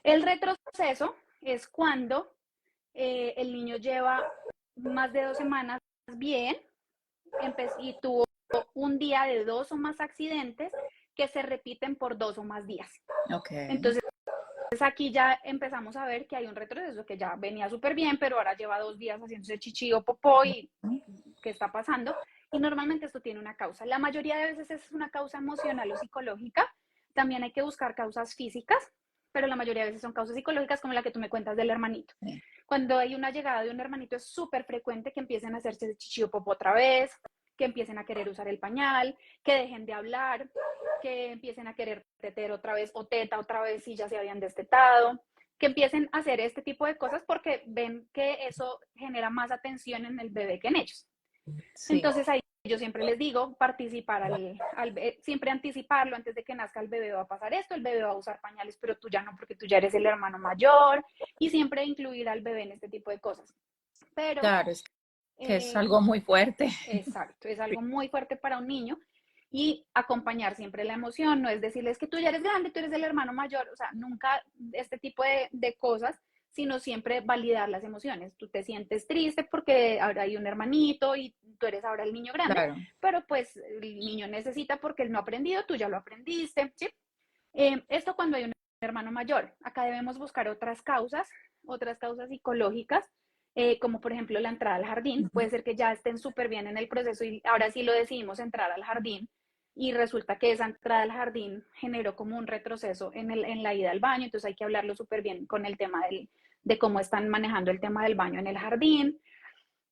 El retroceso es cuando el niño lleva más de 2 semanas bien y tuvo un día de 2 o más accidentes que se repiten por 2 o más días. Okay. Entonces, aquí ya empezamos a ver que hay un retroceso que ya venía súper bien, pero ahora lleva 2 días haciéndose chichi o popó y ¿qué está pasando? Y normalmente esto tiene una causa. La mayoría de veces es una causa emocional o psicológica. También hay que buscar causas físicas, pero la mayoría de veces son causas psicológicas, como la que tú me cuentas del hermanito. Sí. Cuando hay una llegada de un hermanito es súper frecuente que empiecen a hacerse chichi o popó otra vez, que empiecen a querer usar el pañal, que dejen de hablar, que empiecen a querer teter otra vez o teta otra vez si ya se habían destetado, que empiecen a hacer este tipo de cosas porque ven que eso genera más atención en el bebé que en ellos. Sí. Entonces ahí yo siempre les digo, participar siempre anticiparlo, antes de que nazca el bebé va a pasar esto, el bebé va a usar pañales, pero tú ya no, porque tú ya eres el hermano mayor, y siempre incluir al bebé en este tipo de cosas. Pero, claro, es que es algo muy fuerte. Exacto, es algo muy fuerte para un niño, y acompañar siempre la emoción, no es decirles que tú ya eres grande, tú eres el hermano mayor, o sea, nunca este tipo de cosas, sino siempre validar las emociones. Tú te sientes triste porque ahora hay un hermanito y tú eres ahora el niño grande, claro, pero pues el niño necesita porque él no ha aprendido, tú ya lo aprendiste, ¿sí? Esto cuando hay un hermano mayor. Acá debemos buscar otras causas psicológicas, como por ejemplo la entrada al jardín. Puede ser que ya estén súper bien en el proceso y ahora sí lo decidimos entrar al jardín, y resulta que esa entrada al jardín generó como un retroceso en la ida al baño, entonces hay que hablarlo súper bien con el tema de cómo están manejando el tema del baño en el jardín,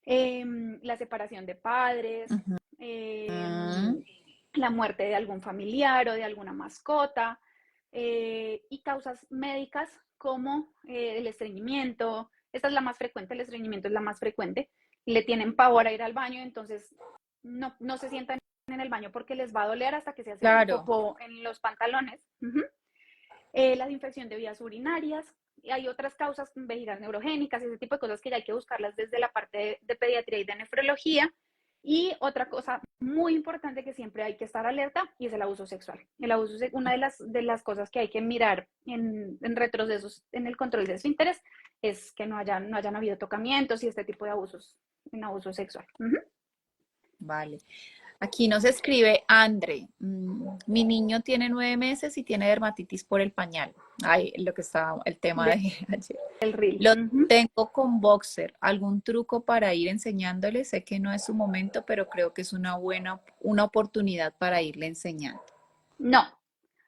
la separación de padres, la muerte de algún familiar o de alguna mascota, y causas médicas como el estreñimiento. Esta es la más frecuente, el estreñimiento es la más frecuente. Le tienen pavor a ir al baño, entonces no se sientan en el baño porque les va a doler hasta que se hacen popó en los pantalones. La infección de vías urinarias. Y hay otras causas, vejigas neurogénicas, ese tipo de cosas que ya hay que buscarlas desde la parte de pediatría y de nefrología. Y otra cosa muy importante que siempre hay que estar alerta y es el abuso sexual. El abuso es una de las cosas que hay que mirar en retrocesos en el control de esfínteres, es que no hayan habido tocamientos y este tipo de abusos en abuso sexual. Vale. Aquí nos escribe Andre, mi niño tiene 9 meses y tiene dermatitis por el pañal. Ay, lo que estaba, el tema de ayer. El reel. Lo tengo con boxer. ¿Algún truco para ir enseñándole? Sé que no es su momento, pero creo que es una oportunidad para irle enseñando. No,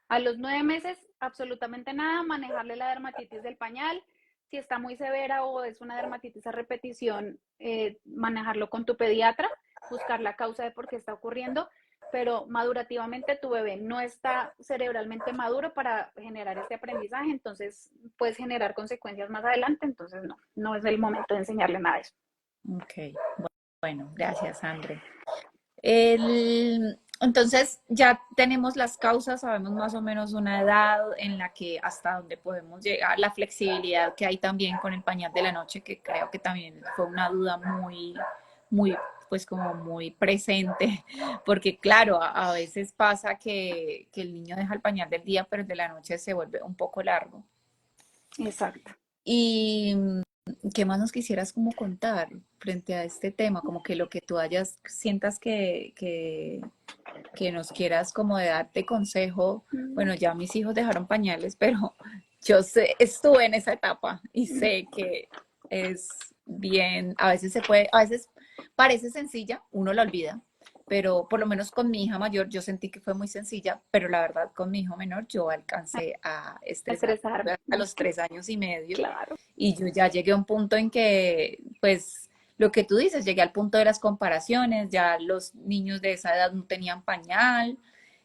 a los 9 meses absolutamente nada, manejarle la dermatitis del pañal. Si está muy severa o es una dermatitis a repetición, manejarlo con tu pediatra, buscar la causa de por qué está ocurriendo, pero madurativamente tu bebé no está cerebralmente maduro para generar este aprendizaje, entonces puedes generar consecuencias más adelante, entonces no es el momento de enseñarle nada de eso. Ok, bueno, gracias, Andre. Entonces ya tenemos las causas, sabemos más o menos una edad en la que hasta dónde podemos llegar, la flexibilidad que hay también con el pañal de la noche, que creo que también fue una duda muy, pues como muy presente, porque claro, a veces pasa que el niño deja el pañal del día, pero el de la noche se vuelve un poco largo. Exacto. Y ¿qué más nos quisieras como contar frente a este tema? Como que lo que tú sientas que nos quieras como de darte consejo. Bueno, ya mis hijos dejaron pañales, pero yo estuve en esa etapa y sé que es bien, a veces parece sencilla, uno la olvida, pero por lo menos con mi hija mayor yo sentí que fue muy sencilla, pero la verdad con mi hijo menor yo alcancé a estresarme a los 3 años y medio. Claro. Y yo ya llegué a un punto en que, pues, lo que tú dices, llegué al punto de las comparaciones, ya los niños de esa edad no tenían pañal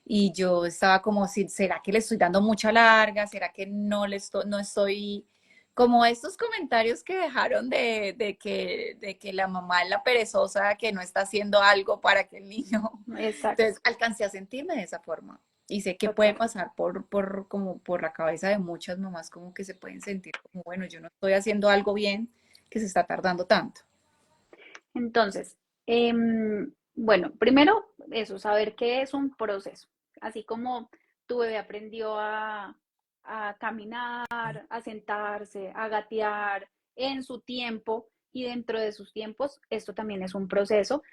y yo estaba como, ¿será que le estoy dando mucha larga? ¿Será que no estoy como estos comentarios que dejaron de que la mamá es la perezosa que no está haciendo algo para que el niño... Exacto. Entonces alcancé a sentirme de esa forma. Y sé que puede pasar como por la cabeza de muchas mamás, como que se pueden sentir como, bueno, yo no estoy haciendo algo bien, que se está tardando tanto. Entonces, bueno, primero eso, saber que es un proceso. Así como tu bebé aprendió a caminar, a sentarse, a gatear en su tiempo y dentro de sus tiempos, esto también es un proceso.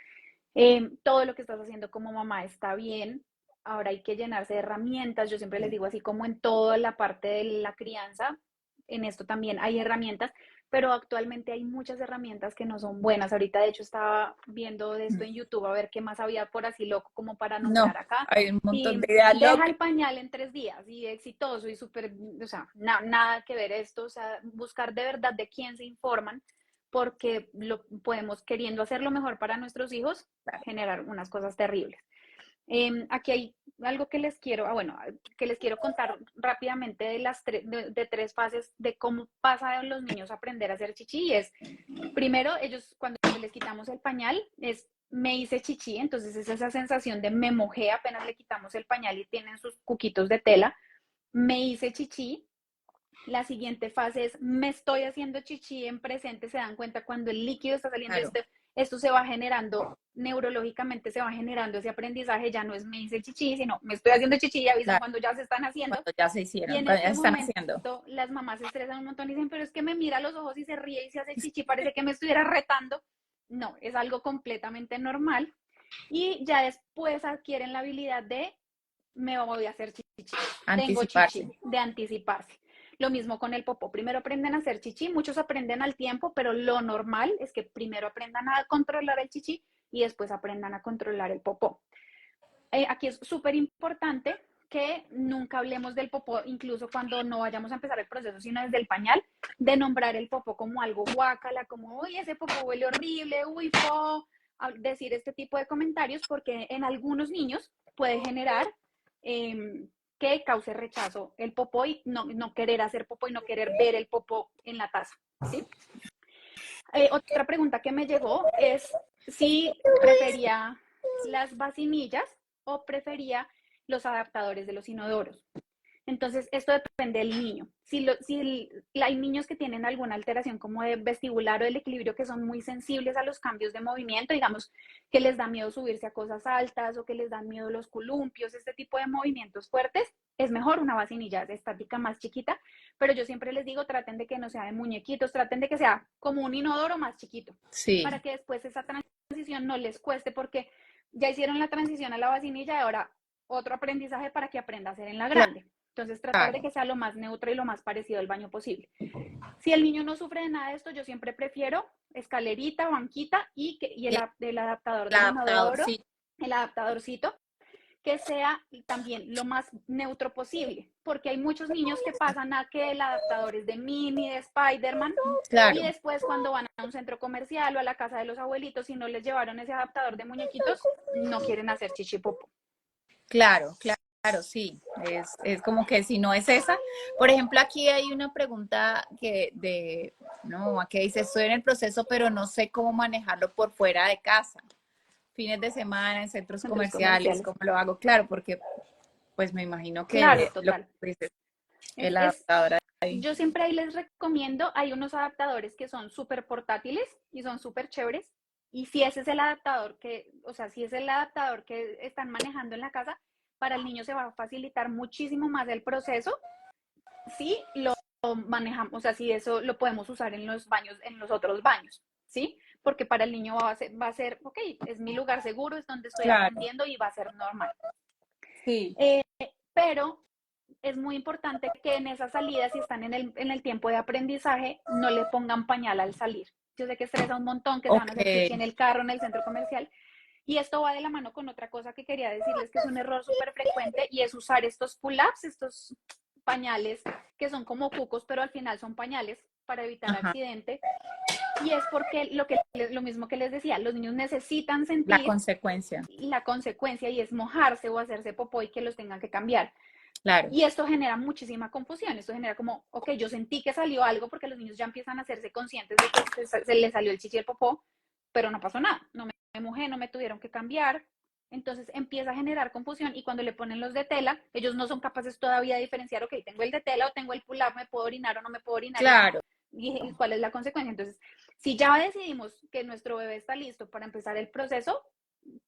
Todo lo que estás haciendo como mamá está bien. Ahora hay que llenarse de herramientas. Yo siempre les digo, así como en toda la parte de la crianza, en esto también hay herramientas, pero actualmente hay muchas herramientas que no son buenas. Ahorita, de hecho, estaba viendo de esto en YouTube a ver qué más había por así loco como para nombrar No, acá. hay un montón Y de ideas deja locas. el pañal en 3 días y exitoso y súper, o sea, nada que ver esto. O sea, buscar de verdad de quién se informan, porque lo podemos, queriendo hacer lo mejor para nuestros hijos, generar unas cosas terribles. Aquí hay algo que les quiero, que les quiero contar rápidamente de las de 3 fases de cómo pasa a los niños a aprender a hacer chichi. Es, primero, ellos cuando les quitamos el pañal, es me hice chichi, entonces es esa sensación de me mojé apenas le quitamos el pañal y tienen sus cuquitos de tela, me hice chichi. La siguiente fase es me estoy haciendo chichi en presente, se dan cuenta cuando el líquido está saliendo, Claro. esto se va generando, neurológicamente se va generando ese aprendizaje, ya no es me hice chichi, sino me estoy haciendo chichi y avisan Claro, cuando ya se están haciendo. cuando ya se Y hicieron, en cuando ya este se están haciendo. momento las mamás se estresan un montón y dicen, pero es que me mira a los ojos y se ríe y se hace chichi, parece que me estuviera retando. No, es algo completamente normal. Y ya después adquieren la habilidad de me voy a hacer chichi, tengo chichi, Anticiparse. de anticiparse. Lo mismo con el popó. Primero aprenden a hacer chichi, muchos aprenden al tiempo, pero lo normal es que primero aprendan a controlar el chichi y después aprendan a controlar el popó. Aquí es súper importante que nunca hablemos del popó, incluso cuando no vayamos a empezar el proceso, sino desde el pañal, de nombrar el popó como algo guácala, como, uy, ese popó huele horrible, uy, decir este tipo de comentarios, porque en algunos niños puede generar que cause rechazo el popó y no querer hacer popó y no querer ver el popó en la taza, ¿sí? Otra pregunta que me llegó es si prefería las vacinillas o prefería los adaptadores de los inodoros. Entonces, esto depende del niño. Si hay niños que tienen alguna alteración como de vestibular o del equilibrio, que son muy sensibles a los cambios de movimiento, digamos que les da miedo subirse a cosas altas o que les dan miedo los columpios, este tipo de movimientos fuertes, es mejor una vacinilla estática más chiquita, pero yo siempre les digo, traten de que no sea de muñequitos, traten de que sea como un inodoro más chiquito, Sí, para que después esa transición no les cueste, porque ya hicieron la transición a la vacinilla y ahora otro aprendizaje para que aprenda a hacer en la grande. Entonces, tratar de que sea lo más neutro y lo más parecido al baño posible. Si el niño no sufre de nada de esto, yo siempre prefiero escalerita, banquita y el adaptador del inodoro, sí. el adaptadorcito, que sea también lo más neutro posible, porque hay muchos niños que pasan a que el adaptador es de Mini, de Spider-Man, Claro. y después cuando van a un centro comercial o a la casa de los abuelitos y no les llevaron ese adaptador de muñequitos, no quieren hacer chichi popo. Claro, sí. Es como que si no es esa. Por ejemplo, aquí hay una pregunta no, aquí dice, estoy en el proceso, pero no sé cómo manejarlo por fuera de casa. Fines de semana, en centros comerciales, ¿cómo lo hago? Claro, porque pues me imagino que Claro, lo total. que dices, el adaptador ahí. Yo siempre ahí les recomiendo, hay unos adaptadores que son súper portátiles y son súper chéveres. Y si ese es el adaptador si es el adaptador que están manejando en la casa, para el niño se va a facilitar muchísimo más el proceso si lo manejamos, o sea, si eso lo podemos usar en los baños, en los otros baños, ¿sí? Porque para el niño va a ser, ok, es mi lugar seguro, es donde estoy aprendiendo y va a ser normal. Sí. Pero es muy importante que en esa salida, si están en el tiempo de aprendizaje, no le pongan pañal al salir. Yo sé que estresa un montón, que se van a hacer chichi en el carro, en el centro comercial. Y esto va de la mano con otra cosa que quería decirles, que es un error súper frecuente, y es usar estos pull-ups, estos pañales que son como cucos, pero al final son pañales para evitar accidente. Y es porque lo mismo que les decía, los niños necesitan sentir la consecuencia y es mojarse o hacerse popó y que los tengan que cambiar. Claro. Y esto genera muchísima confusión, esto genera como, ok, yo sentí que salió algo, porque los niños ya empiezan a hacerse conscientes de que se les salió el chichi y el popó, pero no pasó nada, no me mojé, no me tuvieron que cambiar. Entonces empieza a generar confusión, y cuando le ponen los de tela, ellos no son capaces todavía de diferenciar, ok, tengo el de tela o tengo el pull-up, me puedo orinar o no me puedo orinar. Claro. Y cuál es la consecuencia. Entonces, si ya decidimos que nuestro bebé está listo para empezar el proceso,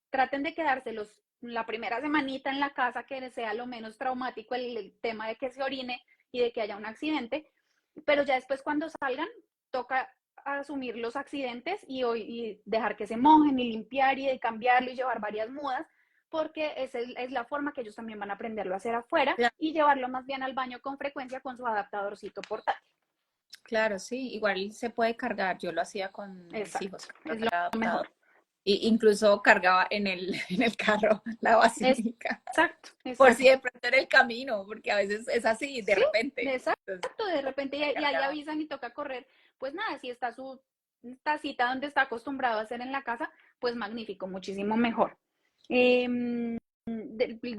traten de quedárselos la primera semanita en la casa, que sea lo menos traumático el tema de que se orine y de que haya un accidente, pero ya después cuando salgan, toca asumir los accidentes y dejar que se mojen y limpiar y de cambiarlo y llevar varias mudas, porque esa es la forma que ellos también van a aprenderlo a hacer afuera, y llevarlo más bien al baño con frecuencia con su adaptadorcito portátil. Claro, sí, igual se puede cargar, yo lo hacía con mis hijos. Es lo mejor. Y incluso cargaba en el carro la vacinica. Exacto. Por si de pronto era el camino, porque a veces es así, de repente. Exacto, de repente y ahí avisan y toca correr. Pues nada, si está su tacita donde está acostumbrado a hacer en la casa, pues magnífico, muchísimo mejor. De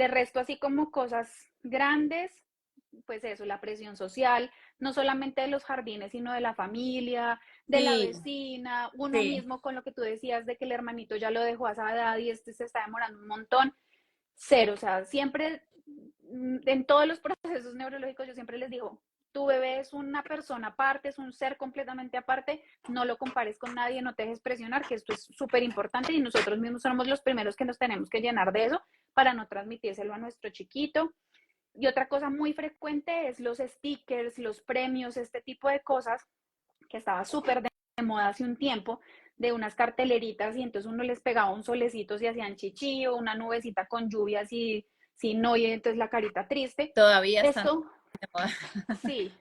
resto, así como cosas grandes, pues eso, la presión social, no solamente de los jardines, sino de la familia, de la vecina, uno mismo, con lo que tú decías de que el hermanito ya lo dejó a esa edad y se está demorando un montón. Cero, o sea, siempre en todos los procesos neurológicos yo siempre les digo, tu bebé es una persona aparte, es un ser completamente aparte, no lo compares con nadie, no te dejes presionar, que esto es súper importante, y nosotros mismos somos los primeros que nos tenemos que llenar de eso para no transmitírselo a nuestro chiquito. Y otra cosa muy frecuente es los stickers, los premios, este tipo de cosas, que estaba súper de moda hace un tiempo, de unas carteleritas, y entonces uno les pegaba un solecito si hacían chichi, o una nubecita con lluvia si no, y entonces la carita triste. Todavía esto de moda. Sí,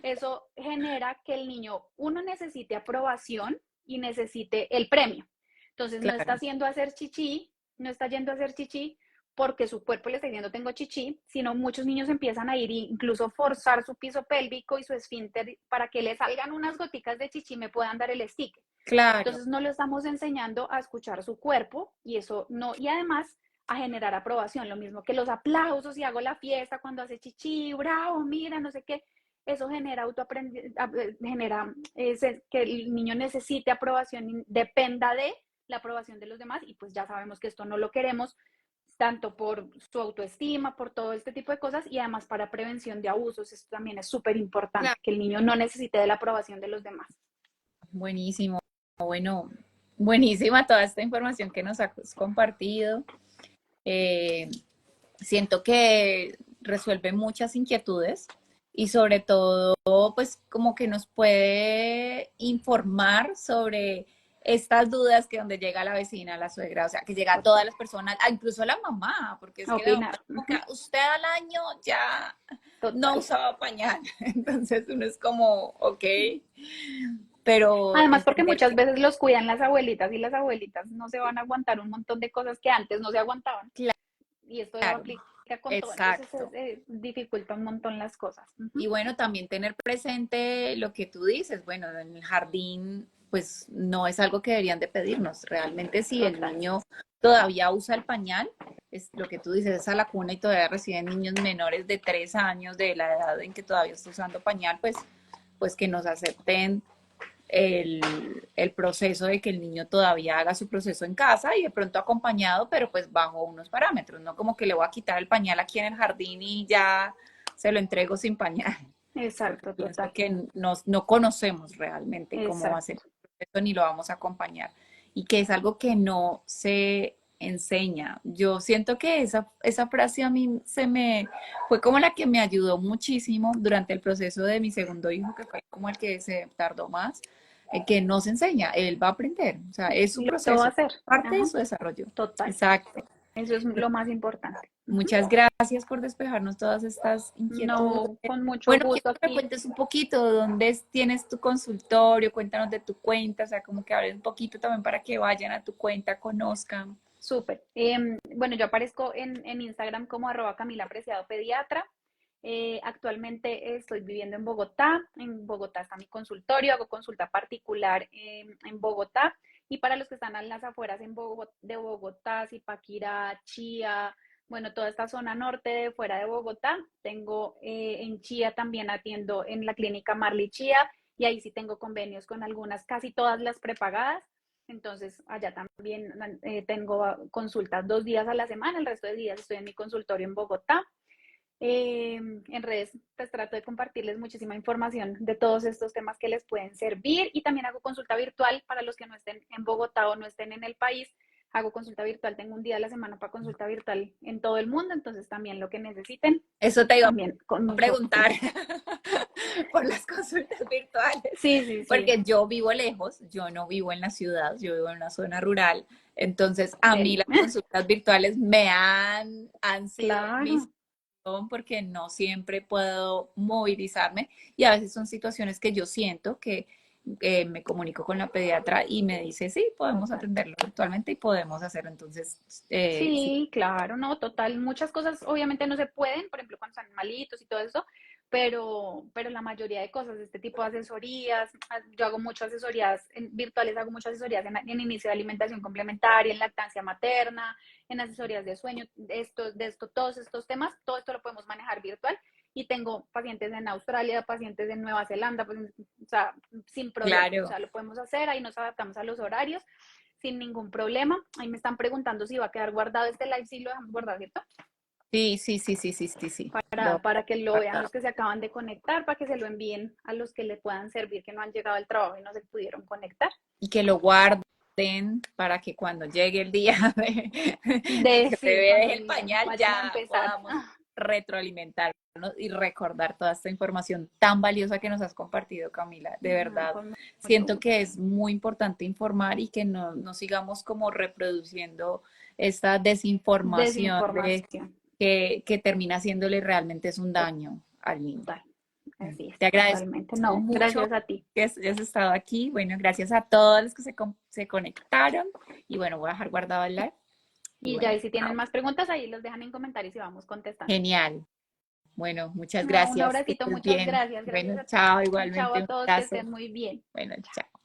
eso genera que el niño, uno, necesite aprobación y necesite el premio. Entonces no está haciendo hacer chichi, no está yendo a hacer chichi porque su cuerpo le está diciendo tengo chichi, sino muchos niños empiezan a ir e incluso forzar su piso pélvico y su esfínter para que le salgan unas goticas de chichi y me puedan dar el stick. Claro, Entonces no le estamos enseñando a escuchar su cuerpo y eso no, y además a generar aprobación, lo mismo que los aplausos y hago la fiesta cuando hace chichi, bravo, mira, no sé qué, eso genera genera que el niño necesite aprobación y dependa de la aprobación de los demás y pues ya sabemos que esto no lo queremos tanto por su autoestima, por todo este tipo de cosas y además para prevención de abusos, esto también es súper importante, claro. que el niño no necesite de la aprobación de los demás. Buenísimo. Bueno, buenísima toda esta información que nos has compartido. Eh, Siento que resuelve muchas inquietudes y sobre todo, pues como que nos puede informar sobre estas dudas que donde llega la vecina, la suegra, o sea, que llega a todas las personas, incluso a la mamá, porque es que la mamá Opinar. como que usted al año ya no Total. usaba pañal, entonces uno es como, ok, pero Además, porque entender muchas que, veces los cuidan las abuelitas y las abuelitas no se van a aguantar un montón de cosas que antes no se aguantaban. Y esto claro, aplica con todo. Entonces, exacto. dificulta un montón las cosas. Y bueno, también tener presente lo que tú dices, bueno, en el jardín, pues no es algo que deberían de pedirnos. Realmente si el Total. niño todavía usa el pañal, es lo que tú dices, es a la cuna y todavía reciben niños menores de 3 años de la edad en que todavía está usando pañal, pues que nos acepten el proceso de que el niño todavía haga su proceso en casa y de pronto acompañado, pero pues bajo unos parámetros, no como que le voy a quitar el pañal aquí en el jardín y ya se lo entrego sin pañal, porque Exacto, pienso total. que no conocemos realmente cómo va a ser Exacto. el proceso ni lo vamos a acompañar y que es algo que no se enseña. Yo siento que esa frase a mí fue como la que me ayudó muchísimo durante el proceso de mi segundo hijo, que fue como el que se tardó más, que no se enseña, él va a aprender, o sea, es su Lo va a proceso, hacer. parte de Ajá, su desarrollo. total. Exacto. Eso es lo más importante. Ujú. Muchas gracias por despejarnos todas estas inquietudes. No, con mucho Bueno, quiero gusto que me aquí. cuentes un poquito dónde tienes tu consultorio, cuéntanos de tu cuenta, o sea, como que hables un poquito también para que vayan a tu cuenta, conozcan. Súper. Bueno, yo aparezco en Instagram como @Camila Preciado Pediatra. Actualmente estoy viviendo en Bogotá. En Bogotá está mi consultorio, hago consulta particular en Bogotá. Y para los que están en las afueras de Bogotá, Zipaquirá, Chía, bueno, toda esta zona norte de fuera de Bogotá, tengo en Chía también atiendo en la clínica Marley Chía y ahí sí tengo convenios con algunas, casi todas las prepagadas. Entonces, allá también tengo consultas 2 días a la semana, el resto de días estoy en mi consultorio en Bogotá. En redes pues trato de compartirles muchísima información de todos estos temas que les pueden servir y también hago consulta virtual para los que no estén en Bogotá o no estén en el país. Hago consulta virtual, tengo un día a la semana para consulta virtual en todo el mundo, entonces también lo que necesiten, Eso te iba también con a mucho preguntar gusto. por las consultas virtuales, Sí, sí, sí, porque yo vivo lejos, yo no vivo en la ciudad, yo vivo en una zona rural, entonces a mí Deli. las consultas virtuales han sido mis Claro. porque no siempre puedo movilizarme y a veces son situaciones que yo siento que me comunico con la pediatra y me dice, sí, podemos Total. atenderlo virtualmente y podemos hacerlo. Entonces, sí, Sí, claro, no, total. Muchas cosas obviamente no se pueden, por ejemplo, cuando están malitos y todo eso, pero la mayoría de cosas, este tipo de asesorías, yo hago muchas asesorías virtuales, hago muchas asesorías en inicio de alimentación complementaria, en lactancia materna, en asesorías de sueño, todos estos temas, todo esto lo podemos manejar virtual. Y tengo pacientes en Australia, pacientes en Nueva Zelanda, pues, o sea, sin problema. O claro. sea, lo podemos hacer, ahí nos adaptamos a los horarios sin ningún problema. Ahí me están preguntando si va a quedar guardado este live, si lo dejamos guardado, ¿cierto? Sí, sí, sí, sí, sí, sí, sí. Para que lo vean los que se acaban de conectar, para que se lo envíen a los que le puedan servir, que no han llegado al trabajo y no se pudieron conectar. Y que lo guarden para que cuando llegue el día de que Sí, bebé cuando deje el pañal vayan a ya empezar. podamos retroalimentarnos y recordar toda esta información tan valiosa que nos has compartido, Camila. De No, verdad, con mucho siento gusto. que es muy importante informar y que no sigamos como reproduciendo esta desinformación Desinformación, que termina haciéndole realmente es un daño al niño. total. Así es, Te agradezco totalmente. No, mucho gracias a ti. que hayas estado aquí. Bueno, gracias a todos los que se conectaron. Y bueno, voy a dejar guardado el live. Y bueno, ya, y si tienen chao. más preguntas, ahí los dejan en comentarios y vamos contestando. Genial. Bueno, muchas No, un gracias. Que abracito, estés muchas bien. gracias. Gracias Bueno, a ti. chao, Y chao igualmente a un todos, que abrazo. estén muy bien. Bueno, chao.